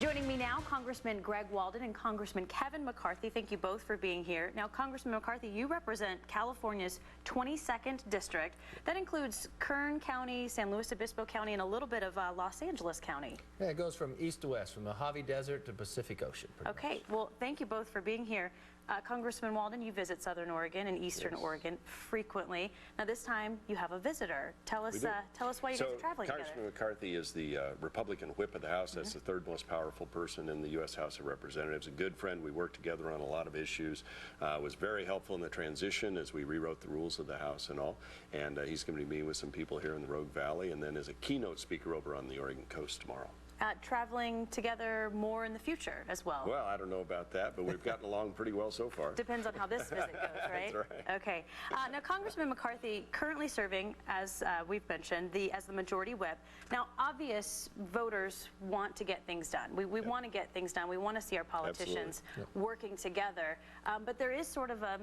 Joining me now, Congressman Greg Walden and Congressman Kevin McCarthy. Thank you both for being here. Now, Congressman McCarthy, you represent California's 22nd district. That includes Kern County, San Luis Obispo County, and a little bit of Los Angeles County. Yeah, it goes from east to west, from the Mojave Desert to Pacific Ocean. Okay, well, thank you both for being here. Congressman Walden, you visit Southern Oregon and Eastern Oregon frequently. Now, this time you have a visitor. Tell us why you guys are traveling Congressman together. McCarthy is the Republican whip of the House. That's the third most powerful person in the U.S. House of Representatives. A good friend. We worked together on a lot of issues. Was very helpful in the transition as we rewrote the rules of the House and all. And he's going to be meeting with some people here in the Rogue Valley, and then as a keynote speaker over on the Oregon coast tomorrow. Traveling together more in the future as well. Well, I don't know about that, but we've gotten along pretty well so far. Depends on how this visit goes, right? That's right. Okay. Now, Congressman McCarthy currently serving, as we've mentioned, as the majority whip. Now, obvious voters want to get things done. We want to get things done. We want to see our politicians working together. But there is sort of a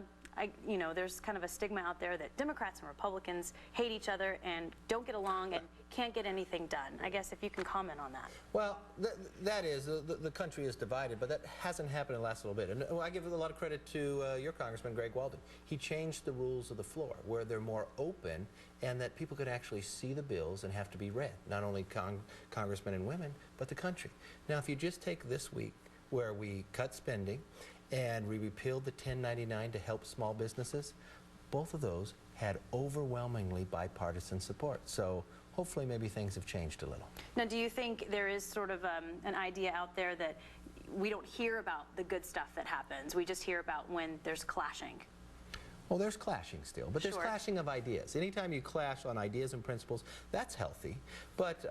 there's kind of a stigma out there that Democrats and Republicans hate each other and don't get along and can't get anything done. I guess if you can comment on that. Well, the country is divided, but that hasn't happened in the last little bit. And I give a lot of credit to your Congressman Greg Walden. He changed the rules of the floor where they're more open and that people could actually see the bills and have to be read. Not only congressmen and women, but the country. Now, if you just take this week where we cut spending and we repealed the 1099 to help small businesses, both of those had overwhelmingly bipartisan support. So hopefully maybe things have changed a little. Now, do you think there is sort of an idea out there that we don't hear about the good stuff that happens? We just hear about when there's clashing. Well, there's clashing still, but there's clashing of ideas. Anytime you clash on ideas and principles, that's healthy. But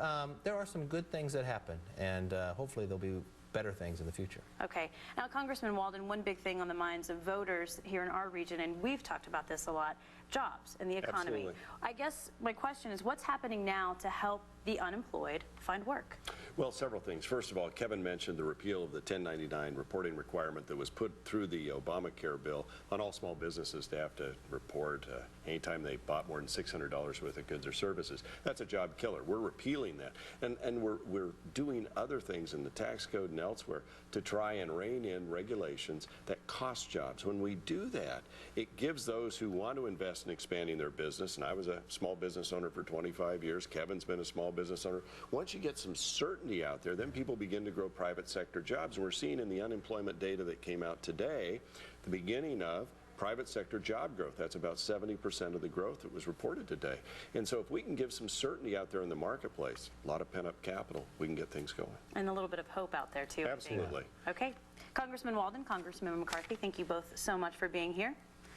there are some good things that happen, and hopefully there'll be better things in the future. Okay. Now, Congressman Walden, one big thing on the minds of voters here in our region, and we've talked about this a lot, jobs and the economy. Absolutely. I guess my question is, what's happening now to help the unemployed find work? Well, several things. First of all, Kevin mentioned the repeal of the 1099 reporting requirement that was put through the Obamacare bill on all small businesses to have to report anytime they bought more than $600 worth of goods or services. That's a job killer. We're repealing that. And we're doing other things in the tax code and elsewhere to try and rein in regulations that cost jobs. When we do that, it gives those who want to invest in expanding their business, and I was a small business owner for 25 years, Kevin's been a small business owner. Once you get some certainty out there, then people begin to grow private sector jobs. And we're seeing in the unemployment data that came out today, the beginning of private sector job growth. That's about 70% of the growth that was reported today. And so if we can give some certainty out there in the marketplace, a lot of pent-up capital, we can get things going. And a little bit of hope out there, too. Absolutely. Okay. Congressman Walden, Congressman McCarthy, thank you both so much for being here.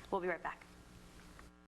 We'll be right back.